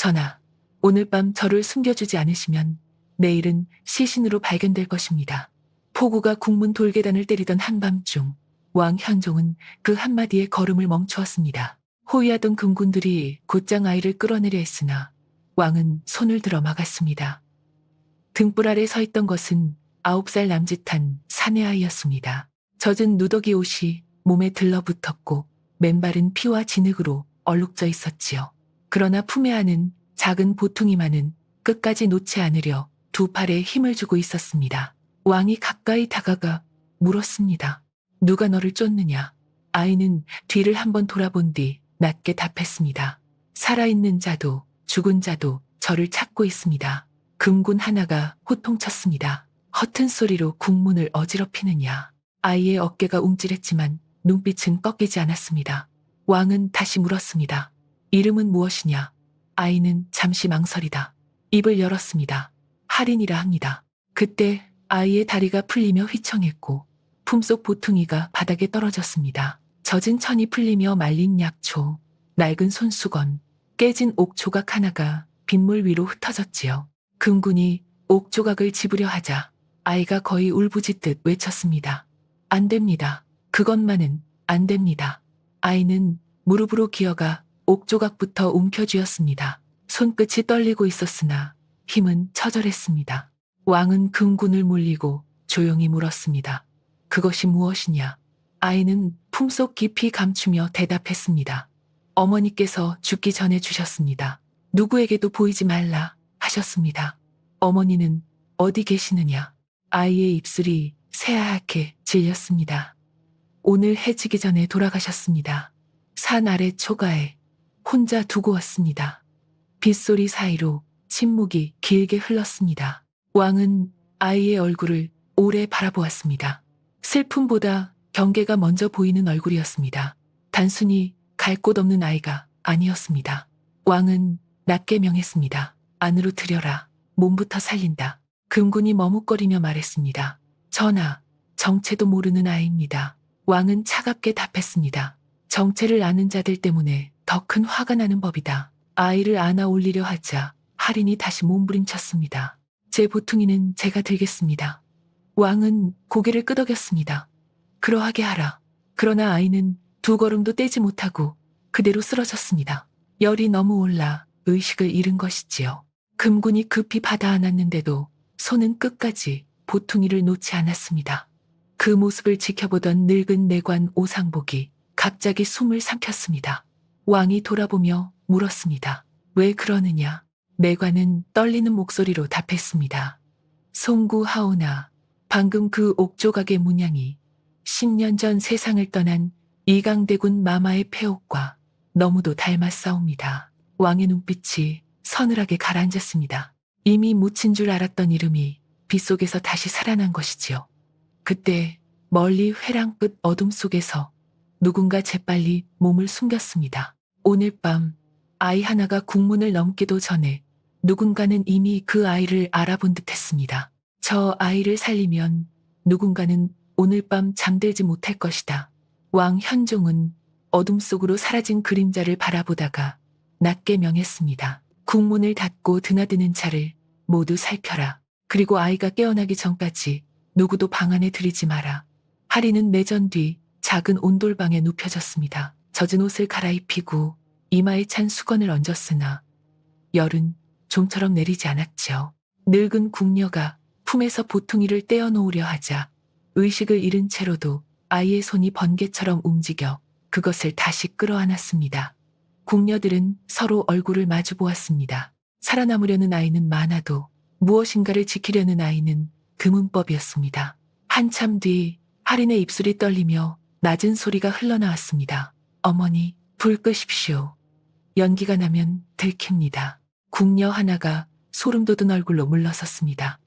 전하, 오늘 밤 저를 숨겨주지 않으시면 내일은 시신으로 발견될 것입니다. 포구가 국문 돌계단을 때리던 한밤중 왕 현종은 그 한마디에 걸음을 멈추었습니다. 호위하던 금군들이 곧장 아이를 끌어내려 했으나 왕은 손을 들어 막았습니다. 등불 아래 서 있던 것은 9살 남짓한 사내 아이였습니다. 젖은 누더기 옷이 몸에 들러붙었고 맨발은 피와 진흙으로 얼룩져 있었지요. 그러나 품에 안은 작은 보퉁이만은 끝까지 놓지 않으려 두 팔에 힘을 주고 있었습니다. 왕이 가까이 다가가 물었습니다. 누가 너를 쫓느냐? 아이는 뒤를 한번 돌아본 뒤 낮게 답했습니다. 살아있는 자도 죽은 자도 저를 찾고 있습니다. 금군 하나가 호통쳤습니다. 허튼 소리로 국문을 어지럽히느냐. 아이의 어깨가 움찔했지만 눈빛은 꺾이지 않았습니다. 왕은 다시 물었습니다. 이름은 무엇이냐? 아이는 잠시 망설이다. 입을 열었습니다. 할인이라 합니다. 그때 아이의 다리가 풀리며 휘청했고 품속 보퉁이가 바닥에 떨어졌습니다. 젖은 천이 풀리며 말린 약초, 낡은 손수건, 깨진 옥조각 하나가 빗물 위로 흩어졌지요. 금군이 옥조각을 집으려 하자 아이가 거의 울부짖듯 외쳤습니다. 안 됩니다. 그것만은 안 됩니다. 아이는 무릎으로 기어가 옥조각부터 움켜쥐었습니다. 손끝이 떨리고 있었으나 힘은 처절했습니다. 왕은 금군을 물리고 조용히 물었습니다. 그것이 무엇이냐? 아이는 품속 깊이 감추며 대답했습니다. 어머니께서 죽기 전에 주셨습니다. 누구에게도 보이지 말라 하셨습니다. 어머니는 어디 계시느냐? 아이의 입술이 새하얗게 질렸습니다. 오늘 해지기 전에 돌아가셨습니다. 산 아래 초가에 혼자 두고 왔습니다. 빗소리 사이로 침묵이 길게 흘렀습니다. 왕은 아이의 얼굴을 오래 바라보았습니다. 슬픔보다 경계가 먼저 보이는 얼굴이었습니다. 단순히 갈 곳 없는 아이가 아니었습니다. 왕은 낮게 명했습니다. 안으로 들여라. 몸부터 살린다. 금군이 머뭇거리며 말했습니다. 전하, 정체도 모르는 아이입니다. 왕은 차갑게 답했습니다. 정체를 아는 자들 때문에 더 큰 화가 나는 법이다. 아이를 안아 올리려 하자 할인이 다시 몸부림쳤습니다. 제 보퉁이는 제가 들겠습니다. 왕은 고개를 끄덕였습니다. 그러하게 하라. 그러나 아이는 두 걸음도 떼지 못하고 그대로 쓰러졌습니다. 열이 너무 올라 의식을 잃은 것이지요. 금군이 급히 받아 안았는데도 손은 끝까지 보퉁이를 놓지 않았습니다. 그 모습을 지켜보던 늙은 내관 오상복이 갑자기 숨을 삼켰습니다. 왕이 돌아보며 물었습니다. 왜 그러느냐? 내관은 떨리는 목소리로 답했습니다. 송구하오나 방금 그 옥조각의 문양이 10년 전 세상을 떠난 이강대군 마마의 폐옥과 너무도 닮았사옵니다. 왕의 눈빛이 서늘하게 가라앉았습니다. 이미 묻힌 줄 알았던 이름이 빗속에서 다시 살아난 것이지요. 그때 멀리 회랑 끝 어둠 속에서 누군가 재빨리 몸을 숨겼습니다. 오늘 밤 아이 하나가 국문을 넘기도 전에 누군가는 이미 그 아이를 알아본 듯 했습니다. 저 아이를 살리면 누군가는 오늘 밤 잠들지 못할 것이다. 왕 현종은 어둠 속으로 사라진 그림자를 바라보다가 낮게 명했습니다. 국문을 닫고 드나드는 차를 모두 살펴라. 그리고 아이가 깨어나기 전까지 누구도 방 안에 들이지 마라. 할인은 내전 뒤 작은 온돌방에 눕혀졌습니다. 젖은 옷을 갈아입히고 이마에 찬 수건을 얹었으나 열은 좀처럼 내리지 않았지요. 늙은 궁녀가 품에서 보퉁이를 떼어놓으려 하자 의식을 잃은 채로도 아이의 손이 번개처럼 움직여 그것을 다시 끌어안았습니다. 궁녀들은 서로 얼굴을 마주 보았습니다. 살아남으려는 아이는 많아도 무엇인가를 지키려는 아이는 금은법이었습니다. 한참 뒤 할인의 입술이 떨리며 낮은 소리가 흘러나왔습니다. 어머니, 불 끄십시오. 연기가 나면 들킵니다. 궁녀 하나가 소름 돋은 얼굴로 물러섰습니다.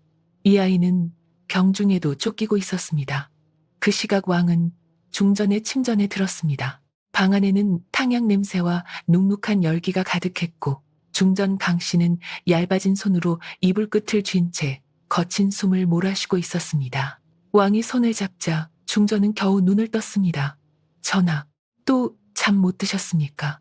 이 아이는 병중에도 쫓기고 있었습니다. 그 시각 왕은 중전의 침전에 들었습니다. 방 안에는 탕약 냄새와 눅눅한 열기가 가득했고 중전 강 씨는 얇아진 손으로 이불 끝을 쥔 채 거친 숨을 몰아쉬고 있었습니다. 왕이 손을 잡자 중전은 겨우 눈을 떴습니다. 전하, 또 잠 못 드셨습니까?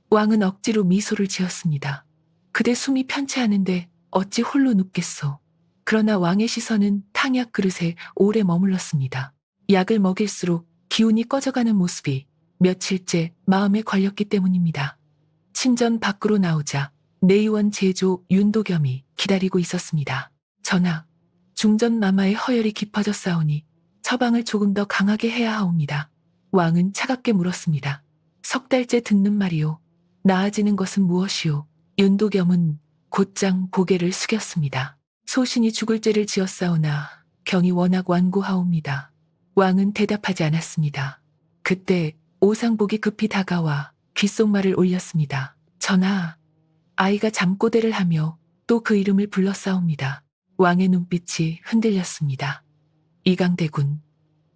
왕은 억지로 미소를 지었습니다. 그대 숨이 편치 않은데 어찌 홀로 눕겠소. 그러나 왕의 시선은 탕약 그릇에 오래 머물렀습니다. 약을 먹일수록 기운이 꺼져가는 모습이 며칠째 마음에 걸렸기 때문입니다. 침전 밖으로 나오자 내의원 제조 윤도겸이 기다리고 있었습니다. 전하, 중전 마마의 허열이 깊어졌사오니 처방을 조금 더 강하게 해야 하옵니다. 왕은 차갑게 물었습니다. 석 달째 듣는 말이오. 나아지는 것은 무엇이오? 윤도겸은 곧장 고개를 숙였습니다. 소신이 죽을 죄를 지었사오나 경이 워낙 완고하옵니다. 왕은 대답하지 않았습니다. 그때 오상복이 급히 다가와 귓속말을 올렸습니다. 전하, 아이가 잠꼬대를 하며 또 그 이름을 불렀사옵니다. 왕의 눈빛이 흔들렸습니다. 이강대군,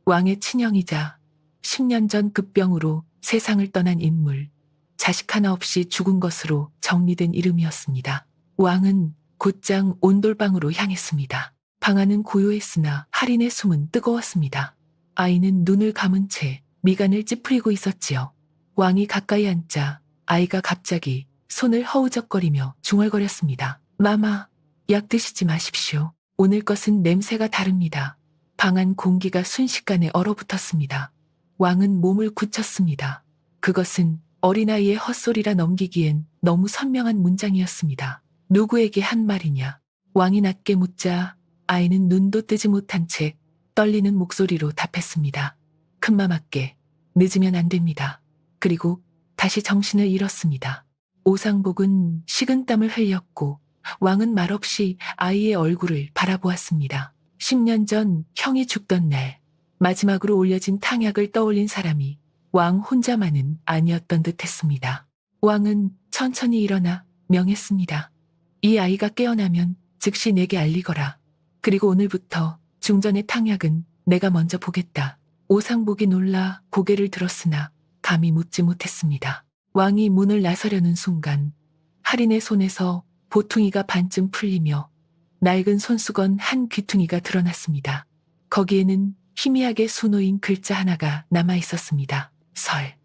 왕의 친형이자 10년 전 급병으로 세상을 떠난 인물, 자식 하나 없이 죽은 것으로 정리된 이름이었습니다. 왕은 곧장 온돌방으로 향했습니다. 방 안은 고요했으나 할인의 숨은 뜨거웠습니다. 아이는 눈을 감은 채 미간을 찌푸리고 있었지요. 왕이 가까이 앉자 아이가 갑자기 손을 허우적거리며 중얼거렸습니다. 마마, 약 드시지 마십시오. 오늘 것은 냄새가 다릅니다. 방 안 공기가 순식간에 얼어붙었습니다. 왕은 몸을 굳혔습니다. 그것은 어린아이의 헛소리라 넘기기엔 너무 선명한 문장이었습니다. 누구에게 한 말이냐? 왕이 낮게 묻자 아이는 눈도 뜨지 못한 채 떨리는 목소리로 답했습니다. 큰마마께 늦으면 안 됩니다. 그리고 다시 정신을 잃었습니다. 오상복은 식은땀을 흘렸고 왕은 말없이 아이의 얼굴을 바라보았습니다. 10년 전 형이 죽던 날 마지막으로 올려진 탕약을 떠올린 사람이 왕 혼자만은 아니었던 듯 했습니다. 왕은 천천히 일어나 명했습니다. 이 아이가 깨어나면 즉시 내게 알리거라. 그리고 오늘부터 중전의 탕약은 내가 먼저 보겠다. 오상복이 놀라 고개를 들었으나 감히 묻지 못했습니다. 왕이 문을 나서려는 순간 할인의 손에서 보퉁이가 반쯤 풀리며 낡은 손수건 한 귀퉁이가 드러났습니다. 거기에는 희미하게 수놓인 글자 하나가 남아 있었습니다. 설.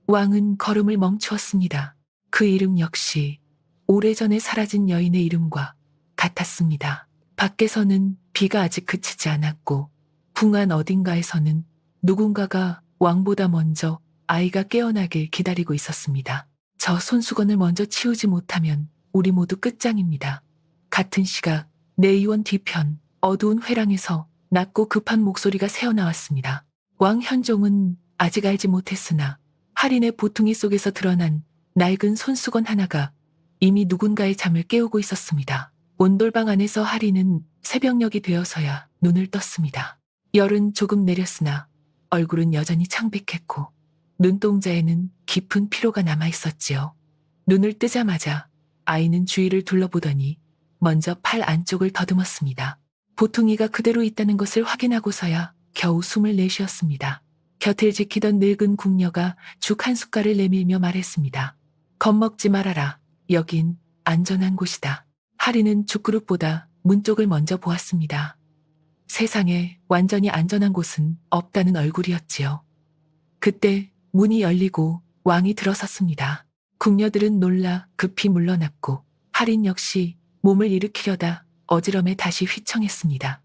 왕은 걸음을 멈추었습니다. 그 이름 역시 오래전에 사라진 여인의 이름과 같았습니다. 밖에서는 비가 아직 그치지 않았고 궁안 어딘가에서는 누군가가 왕보다 먼저 아이가 깨어나길 기다리고 있었습니다. 저 손수건을 먼저 치우지 못하면 우리 모두 끝장입니다. 같은 시각 내의원 뒤편 어두운 회랑에서 낮고 급한 목소리가 새어나왔습니다. 왕 현종은 아직 알지 못했으나 할인의 보퉁이 속에서 드러난 낡은 손수건 하나가 이미 누군가의 잠을 깨우고 있었습니다. 온돌방 안에서 할인은 새벽녘이 되어서야 눈을 떴습니다. 열은 조금 내렸으나 얼굴은 여전히 창백했고 눈동자에는 깊은 피로가 남아 있었지요. 눈을 뜨자마자 아이는 주위를 둘러보더니 먼저 팔 안쪽을 더듬었습니다. 보퉁이가 그대로 있다는 것을 확인하고서야 겨우 숨을 내쉬었습니다. 곁을 지키던 늙은 궁녀가 죽 한 숟갈을 내밀며 말했습니다. 겁먹지 말아라. 여긴 안전한 곳이다. 할인은 죽그릇보다 문 쪽을 먼저 보았습니다. 세상에 완전히 안전한 곳은 없다는 얼굴이었지요. 그때 문이 열리고 왕이 들어섰습니다. 궁녀들은 놀라 급히 물러났고 할인 역시 몸을 일으키려다 어지럼에 다시 휘청했습니다.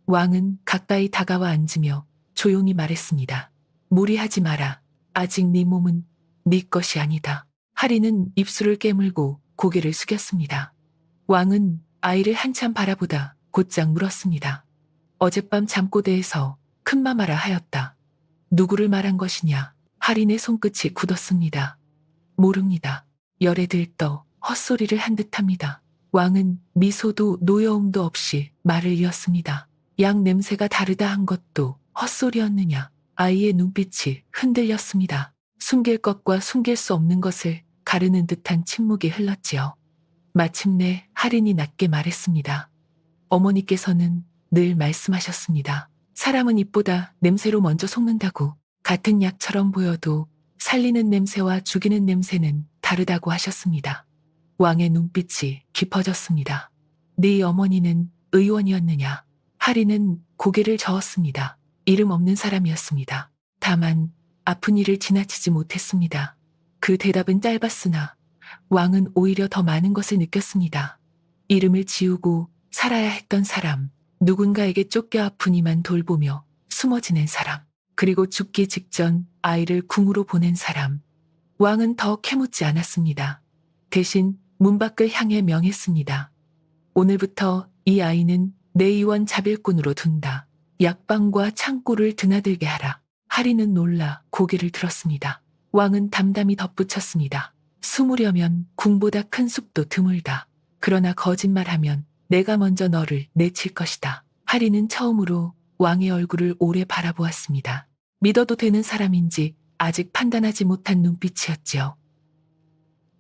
왕은 가까이 다가와 앉으며 조용히 말했습니다. 무리하지 마라. 아직 네 몸은 네 것이 아니다. 할인은 입술을 깨물고 고개를 숙였습니다. 왕은 아이를 한참 바라보다 곧장 물었습니다. 어젯밤 잠꼬대에서 큰마마라 하였다. 누구를 말한 것이냐? 할인의 손끝이 굳었습니다. 모릅니다. 열에 들떠 헛소리를 한 듯합니다. 왕은 미소도 노여움도 없이 말을 이었습니다. 약 냄새가 다르다 한 것도 헛소리였느냐? 아이의 눈빛이 흔들렸습니다. 숨길 것과 숨길 수 없는 것을 가르는 듯한 침묵이 흘렀지요. 마침내 할인이 낮게 말했습니다. 어머니께서는 늘 말씀하셨습니다. 사람은 입보다 냄새로 먼저 속는다고. 같은 약처럼 보여도 살리는 냄새와 죽이는 냄새는 다르다고 하셨습니다. 왕의 눈빛이 깊어졌습니다. 네 어머니는 의원이었느냐? 할인은 고개를 저었습니다. 이름 없는 사람이었습니다. 다만 아픈 일을 지나치지 못했습니다. 그 대답은 짧았으나 왕은 오히려 더 많은 것을 느꼈습니다. 이름을 지우고 살아야 했던 사람, 누군가에게 쫓겨 아프니만 돌보며 숨어 지낸 사람, 그리고 죽기 직전 아이를 궁으로 보낸 사람. 왕은 더 캐묻지 않았습니다. 대신 문 밖을 향해 명했습니다. 오늘부터 이 아이는 내 의원 자빌꾼으로 둔다. 약방과 창고를 드나들게 하라. 하리는 놀라 고개를 들었습니다. 왕은 담담히 덧붙였습니다. 숨으려면 궁보다 큰 숲도 드물다. 그러나 거짓말하면 내가 먼저 너를 내칠 것이다. 하리는 처음으로 왕의 얼굴을 오래 바라보았습니다. 믿어도 되는 사람인지 아직 판단하지 못한 눈빛이었지요.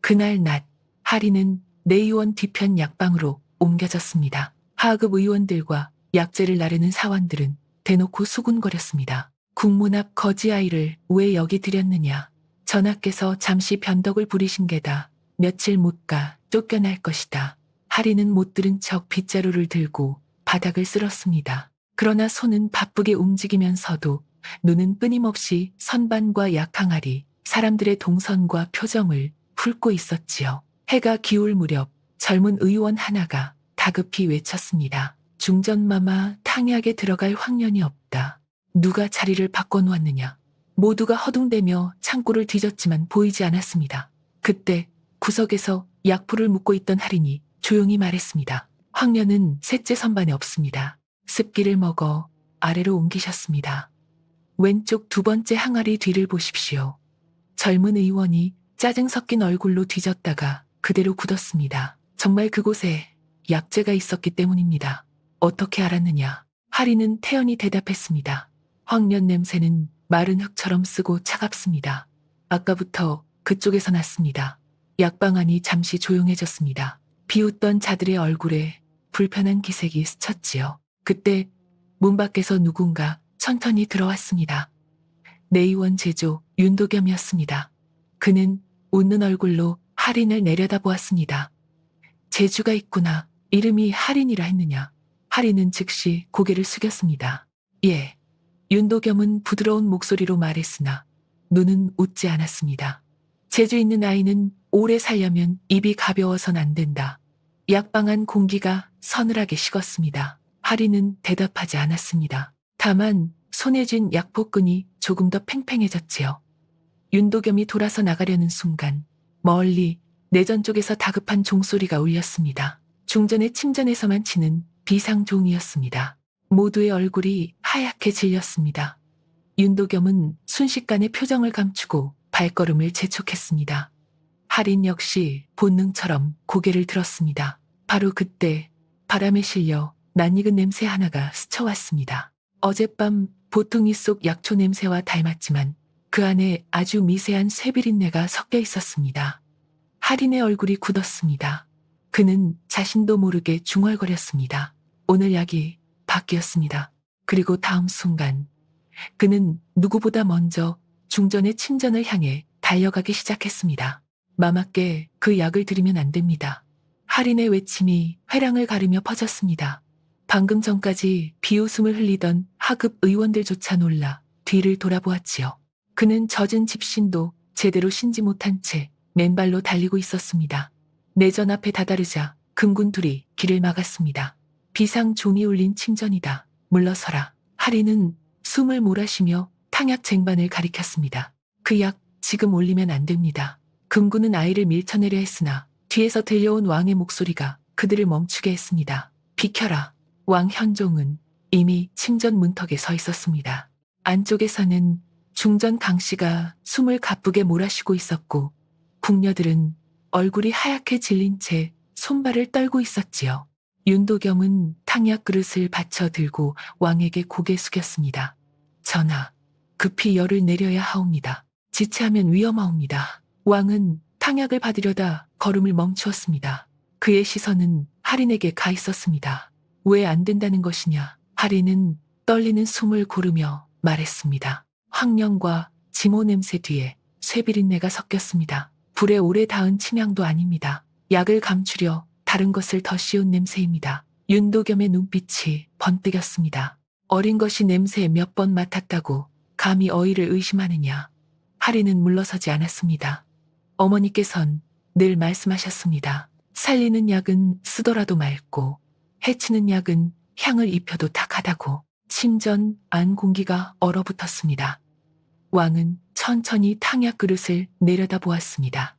그날 낮, 하리는 내의원 뒤편 약방으로 옮겨졌습니다. 하급 의원들과 약재를 나르는 사원들은 대놓고 수군거렸습니다. 국문 앞 거지 아이를 왜 여기 들였느냐. 전하께서 잠시 변덕을 부리신 게다. 며칠 못 가 쫓겨날 것이다. 하리는 못 들은 척 빗자루를 들고 바닥을 쓸었습니다. 그러나 손은 바쁘게 움직이면서도 눈은 끊임없이 선반과 약항아리, 사람들의 동선과 표정을 훑고 있었지요. 해가 기울 무렵 젊은 의원 하나가 다급히 외쳤습니다. 중전마마 탕약에 들어갈 황년이 없다. 누가 자리를 바꿔놓았느냐. 모두가 허둥대며 창고를 뒤졌지만 보이지 않았습니다. 그때 구석에서 약풀을 묶고 있던 할인이 조용히 말했습니다. 황년은 셋째 선반에 없습니다. 습기를 먹어 아래로 옮기셨습니다. 왼쪽 두 번째 항아리 뒤를 보십시오. 젊은 의원이 짜증 섞인 얼굴로 뒤졌다가 그대로 굳었습니다. 정말 그곳에 약재가 있었기 때문입니다. 어떻게 알았느냐? 하리는 태연히 대답했습니다. 황년 냄새는 마른 흙처럼 쓰고 차갑습니다. 아까부터 그쪽에서 났습니다. 약방 안이 잠시 조용해졌습니다. 비웃던 자들의 얼굴에 불편한 기색이 스쳤지요. 그때 문 밖에서 누군가 천천히 들어왔습니다. 내의원 제조 윤도겸이었습니다. 그는 웃는 얼굴로 할인을 내려다보았습니다. 재주가 있구나. 이름이 할인이라 했느냐. 할인은 즉시 고개를 숙였습니다. 예. 윤도겸은 부드러운 목소리로 말했으나 눈은 웃지 않았습니다. 재주 있는 아이는 오래 살려면 입이 가벼워선 안 된다. 약방안 공기가 서늘하게 식었습니다. 할인은 대답하지 않았습니다. 다만 손에 쥔 약포끈이 조금 더 팽팽해졌지요. 윤도겸이 돌아서 나가려는 순간 멀리 내전 쪽에서 다급한 종소리가 울렸습니다. 중전의 침전에서만 치는 비상종이었습니다. 모두의 얼굴이 하얗게 질렸습니다. 윤도겸은 순식간에 표정을 감추고 발걸음을 재촉했습니다. 할인 역시 본능처럼 고개를 들었습니다. 바로 그때 바람에 실려 낯익은 냄새 하나가 스쳐왔습니다. 어젯밤 보통이 속 약초 냄새와 닮았지만 그 안에 아주 미세한 쇠비린내가 섞여 있었습니다. 할인의 얼굴이 굳었습니다. 그는 자신도 모르게 중얼거렸습니다. 오늘 약이 바뀌었습니다. 그리고 다음 순간 그는 누구보다 먼저 중전의 침전을 향해 달려가기 시작했습니다. 마마께 그 약을 드리면 안 됩니다. 할인의 외침이 회랑을 가르며 퍼졌습니다. 방금 전까지 비웃음을 흘리던 하급 의원들조차 놀라 뒤를 돌아보았지요. 그는 젖은 집신도 제대로 신지 못한 채 맨발로 달리고 있었습니다. 내전 앞에 다다르자 금군 둘이 길을 막았습니다. 비상 종이 울린 침전이다. 물러서라. 할인은 숨을 몰아쉬며 탕약 쟁반을 가리켰습니다. 그 약 지금 올리면 안 됩니다. 금군은 아이를 밀쳐내려 했으나 뒤에서 들려온 왕의 목소리가 그들을 멈추게 했습니다. 비켜라. 왕 현종은 이미 침전 문턱에 서 있었습니다. 안쪽에서는 중전 강씨가 숨을 가쁘게 몰아쉬고 있었고 궁녀들은 얼굴이 하얗게 질린 채 손발을 떨고 있었지요. 윤도겸은 탕약 그릇을 받쳐 들고 왕에게 고개 숙였습니다. 전하, 급히 열을 내려야 하옵니다. 지체하면 위험하옵니다. 왕은 탕약을 받으려다 걸음을 멈추었습니다. 그의 시선은 할인에게 가 있었습니다. 왜 안 된다는 것이냐? 할인은 떨리는 숨을 고르며 말했습니다. 황령과 지모 냄새 뒤에 쇠비린내가 섞였습니다. 불에 오래 닿은 침향도 아닙니다. 약을 감추려 다른 것을 더 씌운 냄새입니다. 윤도겸의 눈빛이 번뜩였습니다. 어린 것이 냄새 몇 번 맡았다고 감히 어이를 의심하느냐. 할인은 물러서지 않았습니다. 어머니께선 늘 말씀하셨습니다. 살리는 약은 쓰더라도 맑고 해치는 약은 향을 입혀도 탁하다고. 침전 안 공기가 얼어붙었습니다. 왕은 천천히 탕약 그릇을 내려다보았습니다.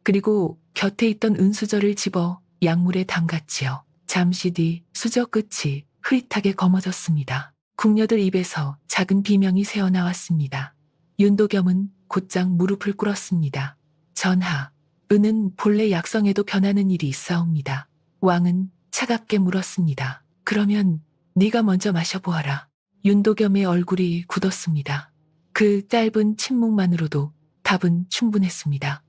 그리고 곁에 있던 은수저를 집어 약물에 담갔지요. 잠시 뒤 수저 끝이 흐릿하게 검어졌습니다. 궁녀들 입에서 작은 비명이 새어나왔습니다. 윤도겸은 곧장 무릎을 꿇었습니다. 전하, 은은 본래 약성에도 변하는 일이 있사옵니다. 왕은 차갑게 물었습니다. 그러면 네가 먼저 마셔보아라. 윤도겸의 얼굴이 굳었습니다. 그 짧은 침묵만으로도 답은 충분했습니다.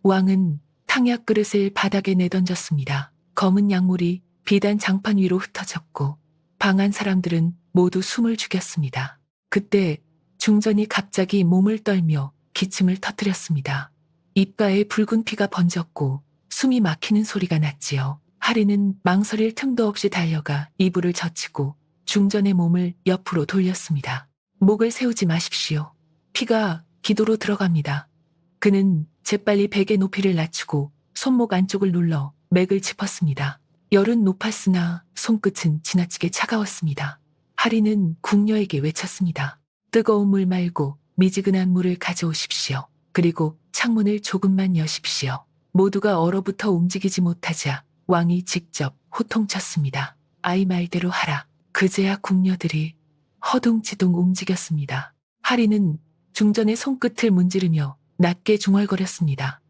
왕은 탕약 그릇을 바닥에 내던졌습니다. 검은 약물이 비단 장판 위로 흩어졌고 방안 사람들은 모두 숨을 죽였습니다. 그때 중전이 갑자기 몸을 떨며 기침을 터뜨렸습니다. 입가에 붉은 피가 번졌고 숨이 막히는 소리가 났지요. 하리는 망설일 틈도 없이 달려가 이불을 젖히고 중전의 몸을 옆으로 돌렸습니다. 목을 세우지 마십시오. 피가 기도로 들어갑니다. 그는 재빨리 베개 높이를 낮추고 손목 안쪽을 눌러 맥을 짚었습니다. 열은 높았으나 손끝은 지나치게 차가웠습니다. 하리는 궁녀에게 외쳤습니다. 뜨거운 물 말고 미지근한 물을 가져오십시오. 그리고 창문을 조금만 여십시오. 모두가 얼어붙어 움직이지 못하자 왕이 직접 호통쳤습니다. 아이 말대로 하라. 그제야 궁녀들이 허둥지둥 움직였습니다. 하리는 중전의 손끝을 문지르며 낮게 중얼거렸습니다.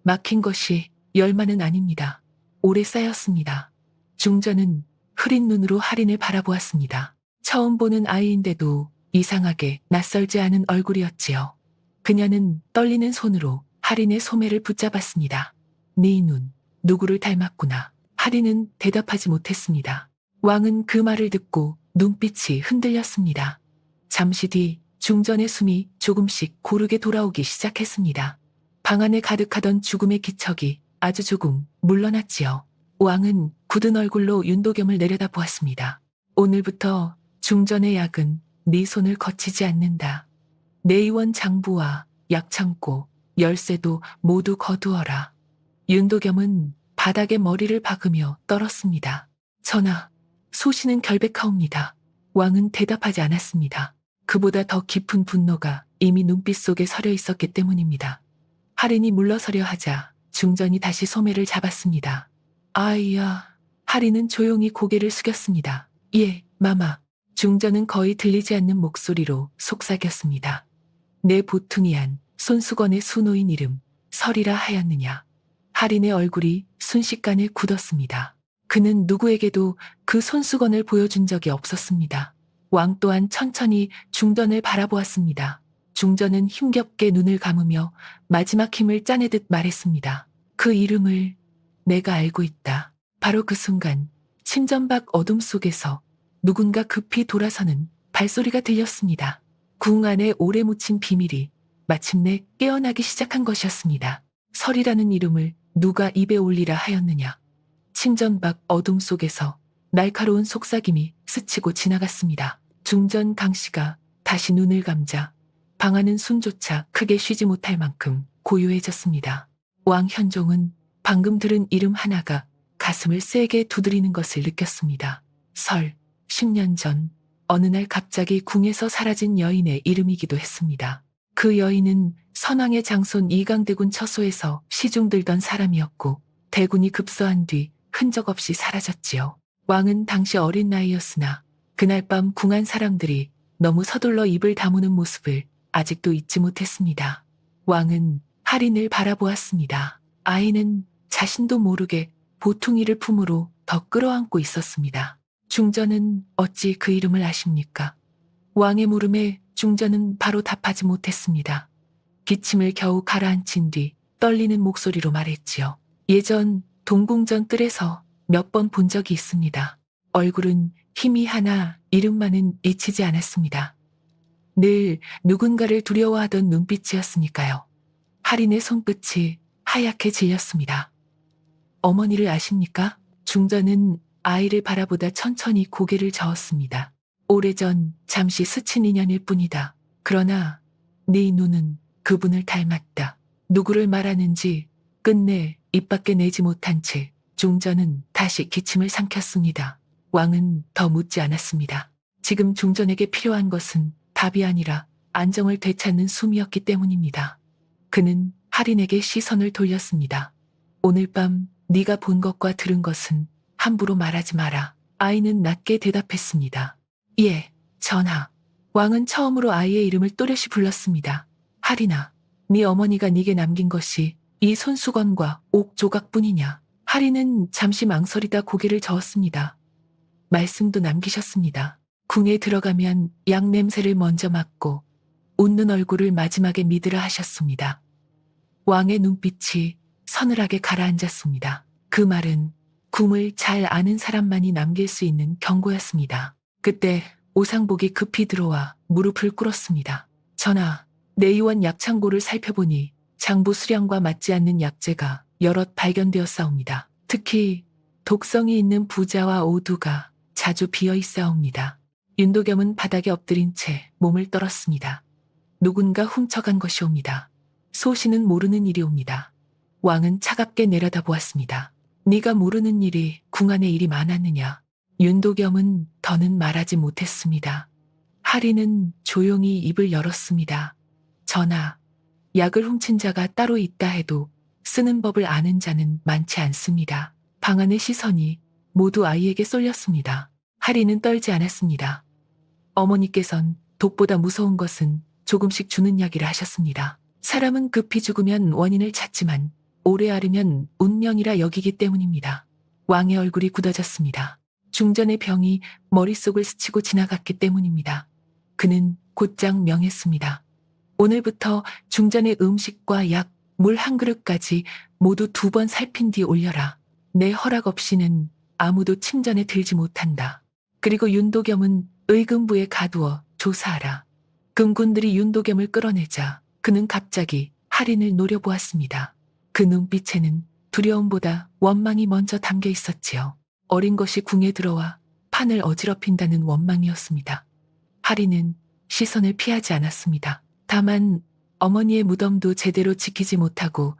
막힌 것이 열만은 아닙니다. 오래 쌓였습니다. 중전은 흐린 눈으로 할인을 바라보았습니다. 처음 보는 아이인데도 이상하게 낯설지 않은 얼굴이었지요. 그녀는 떨리는 손으로 할인의 소매를 붙잡았습니다. 네 눈, 누구를 닮았구나. 할인은 대답하지 못했습니다. 왕은 그 말을 듣고 눈빛이 흔들렸습니다. 잠시 뒤 중전의 숨이 조금씩 고르게 돌아오기 시작했습니다. 방 안에 가득하던 죽음의 기척이 아주 조금 물러났지요. 왕은 굳은 얼굴로 윤도겸을 내려다보았습니다. 오늘부터 중전의 약은 네 손을 거치지 않는다. 내의원 장부와 약창고, 열쇠도 모두 거두어라. 윤도겸은 바닥에 머리를 박으며 떨었습니다. 전하, 소신은 결백하옵니다. 왕은 대답하지 않았습니다. 그보다 더 깊은 분노가 이미 눈빛 속에 서려 있었기 때문입니다. 할인이 물러서려 하자 중전이 다시 소매를 잡았습니다. 아이야. 할인은 조용히 고개를 숙였습니다. 예, 마마. 중전은 거의 들리지 않는 목소리로 속삭였습니다. 내 보퉁이한 손수건의 수노인 이름 설이라 하였느냐. 할인의 얼굴이 순식간에 굳었습니다. 그는 누구에게도 그 손수건을 보여준 적이 없었습니다. 왕 또한 천천히 중전을 바라보았습니다. 중전은 힘겹게 눈을 감으며 마지막 힘을 짜내듯 말했습니다. 그 이름을 내가 알고 있다. 바로 그 순간 침전 밖 어둠 속에서 누군가 급히 돌아서는 발소리가 들렸습니다. 궁 안에 오래 묻힌 비밀이 마침내 깨어나기 시작한 것이었습니다. 설이라는 이름을 누가 입에 올리라 하였느냐. 침전 밖 어둠 속에서 날카로운 속삭임이 스치고 지나갔습니다. 중전 강씨가 다시 눈을 감자 방 안은 숨조차 크게 쉬지 못할 만큼 고요해졌습니다. 왕 현종은 방금 들은 이름 하나가 가슴을 세게 두드리는 것을 느꼈습니다. 설, 10년 전 어느 날 갑자기 궁에서 사라진 여인의 이름이기도 했습니다. 그 여인은 선왕의 장손 이강대군 처소에서 시중 들던 사람이었고 대군이 급서한 뒤 흔적 없이 사라졌지요. 왕은 당시 어린 나이였으나 그날 밤 궁한 사람들이 너무 서둘러 입을 다무는 모습을 아직도 잊지 못했습니다. 왕은 할인을 바라보았습니다. 아이는 자신도 모르게 보퉁이를 품으로 더 끌어안고 있었습니다. 중전은 어찌 그 이름을 아십니까? 왕의 물음에 중전은 바로 답하지 못했습니다. 기침을 겨우 가라앉힌 뒤 떨리는 목소리로 말했지요. 예전 동궁전 뜰에서 몇 번 본 적이 있습니다. 얼굴은 희미하나 이름만은 잊히지 않았습니다. 늘 누군가를 두려워하던 눈빛이었으니까요. 할인의 손끝이 하얗게 질렸습니다. 어머니를 아십니까? 중전은 아이를 바라보다 천천히 고개를 저었습니다. 오래전 잠시 스친 인연일 뿐이다. 그러나 네 눈은 그분을 닮았다. 누구를 말하는지 끝내 입 밖에 내지 못한 채 중전은 다시 기침을 삼켰습니다. 왕은 더 묻지 않았습니다. 지금 중전에게 필요한 것은 답이 아니라 안정을 되찾는 숨이었기 때문입니다. 그는 할인에게 시선을 돌렸습니다. 오늘 밤 네가 본 것과 들은 것은 함부로 말하지 마라. 아이는 낮게 대답했습니다. 예, 전하. 왕은 처음으로 아이의 이름을 또렷이 불렀습니다. 할인아, 네 어머니가 네게 남긴 것이 이 손수건과 옥 조각뿐이냐? 할인은 잠시 망설이다 고개를 저었습니다. 말씀도 남기셨습니다. 궁에 들어가면 약 냄새를 먼저 맡고 웃는 얼굴을 마지막에 믿으라 하셨습니다. 왕의 눈빛이 서늘하게 가라앉았습니다. 그 말은 궁을 잘 아는 사람만이 남길 수 있는 경고였습니다. 그때 오상복이 급히 들어와 무릎을 꿇었습니다. 전하, 내의원 약창고를 살펴보니 장부 수량과 맞지 않는 약재가 여럿 발견되었사옵니다. 특히 독성이 있는 부자와 오두가 자주 비어 있사옵니다. 윤도겸은 바닥에 엎드린 채 몸을 떨었습니다. 누군가 훔쳐간 것이옵니다. 소신은 모르는 일이옵니다. 왕은 차갑게 내려다보았습니다. 네가 모르는 일이 궁 안에 일이 많았느냐? 윤도겸은 더는 말하지 못했습니다. 할인은 조용히 입을 열었습니다. 전하, 약을 훔친 자가 따로 있다 해도 쓰는 법을 아는 자는 많지 않습니다. 방 안의 시선이 모두 아이에게 쏠렸습니다. 할인은 떨지 않았습니다. 어머니께선 독보다 무서운 것은 조금씩 주는 약이라 하셨습니다. 사람은 급히 죽으면 원인을 찾지만 오래 앓으면 운명이라 여기기 때문입니다. 왕의 얼굴이 굳어졌습니다. 중전의 병이 머릿속을 스치고 지나갔기 때문입니다. 그는 곧장 명했습니다. 오늘부터 중전의 음식과 약, 물 한 그릇까지 모두 2번 살핀 뒤 올려라. 내 허락 없이는 아무도 침전에 들지 못한다. 그리고 윤도겸은 의금부에 가두어 조사하라. 금군들이 윤도겸을 끌어내자 그는 갑자기 할인을 노려보았습니다. 그 눈빛에는 두려움보다 원망이 먼저 담겨 있었지요. 어린 것이 궁에 들어와 판을 어지럽힌다는 원망이었습니다. 할인은 시선을 피하지 않았습니다. 다만 어머니의 무덤도 제대로 지키지 못하고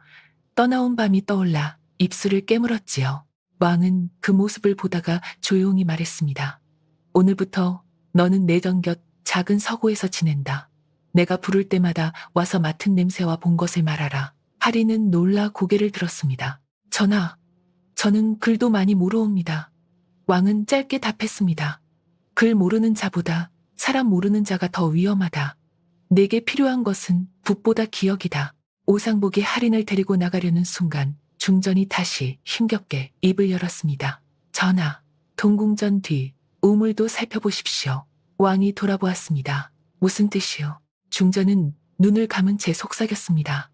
떠나온 밤이 떠올라 입술을 깨물었지요. 왕은 그 모습을 보다가 조용히 말했습니다. 오늘부터 너는 내전 곁 작은 서고에서 지낸다. 내가 부를 때마다 와서 맡은 냄새와 본 것을 말하라. 할인은 놀라 고개를 들었습니다. 전하, 저는 글도 많이 모르옵니다. 왕은 짧게 답했습니다. 글 모르는 자보다 사람 모르는 자가 더 위험하다. 내게 필요한 것은 붓보다 기억이다. 오상복이 할인을 데리고 나가려는 순간 중전이 다시 힘겹게 입을 열었습니다. 전하, 동궁전 뒤 우물도 살펴보십시오. 왕이 돌아보았습니다. 무슨 뜻이요? 중전은 눈을 감은 채 속삭였습니다.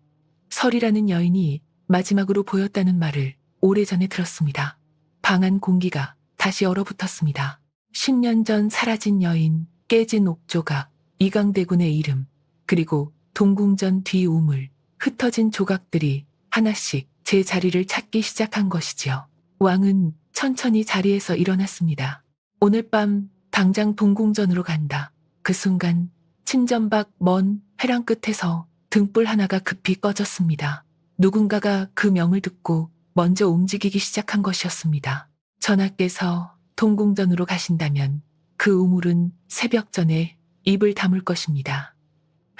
설이라는 여인이 마지막으로 보였다는 말을 오래전에 들었습니다. 방안 공기가 다시 얼어붙었습니다. 10년 전 사라진 여인, 깨진 옥조각, 이강대군의 이름, 그리고 동궁전 뒤 우물, 흩어진 조각들이 하나씩 제 자리를 찾기 시작한 것이지요. 왕은 천천히 자리에서 일어났습니다. 오늘 밤 당장 동궁전으로 간다. 그 순간 침전 밖 먼 회랑 끝에서 등불 하나가 급히 꺼졌습니다. 누군가가 그 명을 듣고 먼저 움직이기 시작한 것이었습니다. 전하께서 동궁전으로 가신다면 그 우물은 새벽 전에 입을 다물 것입니다.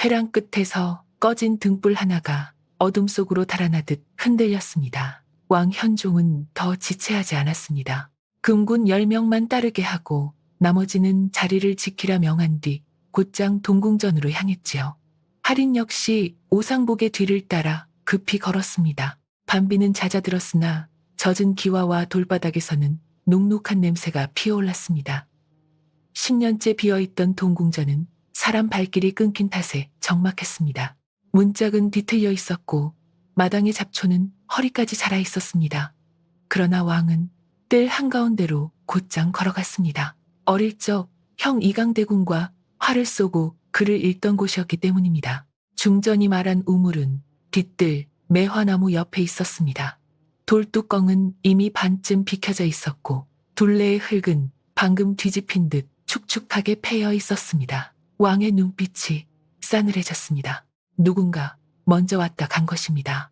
회랑 끝에서 꺼진 등불 하나가 어둠 속으로 달아나듯 흔들렸습니다. 왕 현종은 더 지체하지 않았습니다. 금군 10명만 따르게 하고 나머지는 자리를 지키라 명한 뒤 곧장 동궁전으로 향했지요. 할인 역시 오상복의 뒤를 따라 급히 걸었습니다. 밤비는 잦아들었으나 젖은 기와와 돌바닥에서는 눅눅한 냄새가 피어올랐습니다. 10년째 비어있던 동궁전은 사람 발길이 끊긴 탓에 적막했습니다. 문짝은 뒤틀려 있었고 마당의 잡초는 허리까지 자라 있었습니다. 그러나 왕은 뜰 한가운데로 곧장 걸어갔습니다. 어릴 적 형 이강대군과 활을 쏘고 글을 읽던 곳이었기 때문입니다. 중전이 말한 우물은 뒤뜰 매화나무 옆에 있었습니다. 돌뚜껑은 이미 반쯤 비켜져 있었고 둘레의 흙은 방금 뒤집힌 듯 축축하게 패여 있었습니다. 왕의 눈빛이 싸늘해졌습니다. 누군가 먼저 왔다 간 것입니다.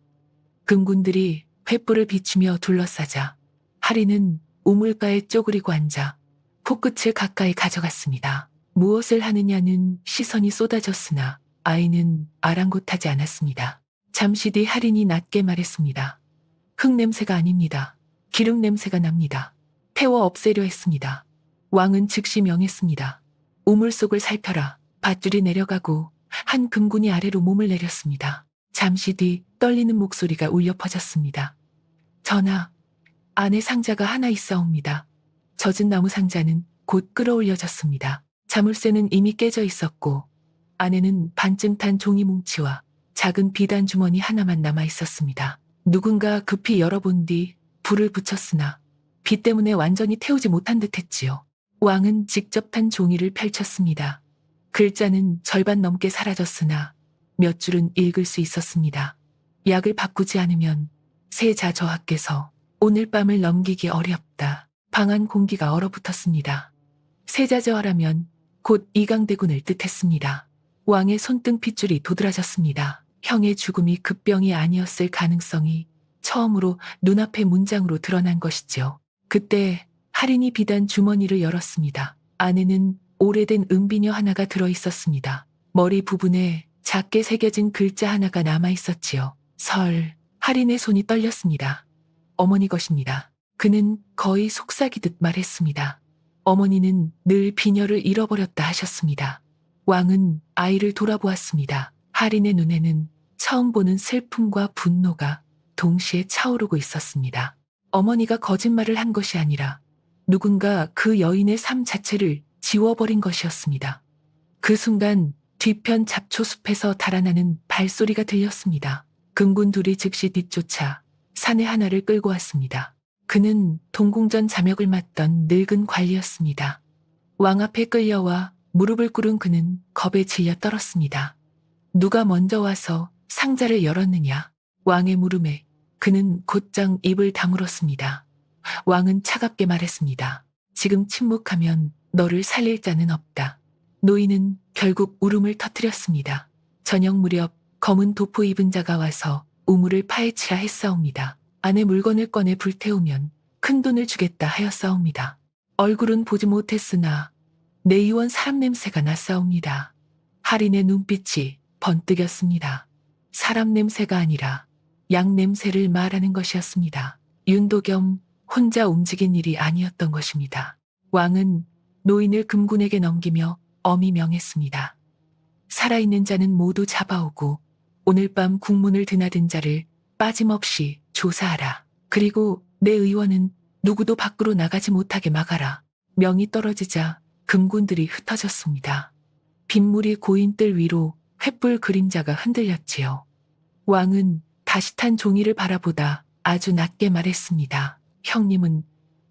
금군들이 횃불을 비추며 둘러싸자 하리는 우물가에 쪼그리고 앉아 포끝을 가까이 가져갔습니다. 무엇을 하느냐는 시선이 쏟아졌으나 아이는 아랑곳하지 않았습니다. 잠시 뒤 하린이 낮게 말했습니다. 흙 냄새가 아닙니다. 기름 냄새가 납니다. 태워 없애려 했습니다. 왕은 즉시 명했습니다. 우물 속을 살펴라. 밧줄이 내려가고 한 금군이 아래로 몸을 내렸습니다. 잠시 뒤 떨리는 목소리가 울려 퍼졌습니다. 전하, 안에 상자가 하나 있사옵니다. 젖은 나무 상자는 곧 끌어올려졌습니다. 자물쇠는 이미 깨져 있었고 안에는 반쯤 탄 종이 뭉치와 작은 비단 주머니 하나만 남아 있었습니다. 누군가 급히 열어본 뒤 불을 붙였으나 비 때문에 완전히 태우지 못한 듯했지요. 왕은 직접 탄 종이를 펼쳤습니다. 글자는 절반 넘게 사라졌으나 몇 줄은 읽을 수 있었습니다. 약을 바꾸지 않으면 세자 저하께서 오늘 밤을 넘기기 어렵다. 방 안 공기가 얼어붙었습니다. 세자 저하라면 곧 이강대군을 뜻했습니다. 왕의 손등 핏줄이 도드라졌습니다. 형의 죽음이 급병이 아니었을 가능성이 처음으로 눈앞의 문장으로 드러난 것이죠. 그때 할인이 비단 주머니를 열었습니다. 안에는 오래된 은비녀 하나가 들어있었습니다. 머리 부분에 작게 새겨진 글자 하나가 남아있었지요. 설. 할인의 손이 떨렸습니다. 어머니 것입니다. 그는 거의 속삭이듯 말했습니다. 어머니는 늘 비녀를 잃어버렸다 하셨습니다. 왕은 아이를 돌아보았습니다. 할인의 눈에는 처음 보는 슬픔과 분노가 동시에 차오르고 있었습니다. 어머니가 거짓말을 한 것이 아니라 누군가 그 여인의 삶 자체를 지워버린 것이었습니다. 그 순간 뒤편 잡초숲에서 달아나는 발소리가 들렸습니다. 금군 둘이 즉시 뒤쫓아 사내 하나를 끌고 왔습니다. 그는 동궁전 자멱을 맡던 늙은 관리였습니다. 왕 앞에 끌려와 무릎을 꿇은 그는 겁에 질려 떨었습니다. 누가 먼저 와서 상자를 열었느냐? 왕의 물음에 그는 곧장 입을 다물었습니다. 왕은 차갑게 말했습니다. 지금 침묵하면 너를 살릴 자는 없다. 노인은 결국 울음을 터뜨렸습니다. 저녁 무렵 검은 도포 입은 자가 와서 우물을 파헤치라 했사옵니다. 안에 물건을 꺼내 불태우면 큰 돈을 주겠다 하였사옵니다. 얼굴은 보지 못했으나 내의원 사람 냄새가 났사옵니다. 할인의 눈빛이 번뜩였습니다. 사람 냄새가 아니라 양 냄새를 말하는 것이었습니다. 윤도겸 혼자 움직인 일이 아니었던 것입니다. 왕은 노인을 금군에게 넘기며 엄히 명했습니다. 살아있는 자는 모두 잡아오고 오늘 밤 국문을 드나든 자를 빠짐없이 조사하라. 그리고 내 의원은 누구도 밖으로 나가지 못하게 막아라. 명이 떨어지자 금군들이 흩어졌습니다. 빗물이 고인 뜰 위로 횃불 그림자가 흔들렸지요. 왕은 다시 탄 종이를 바라보다 아주 낮게 말했습니다. 형님은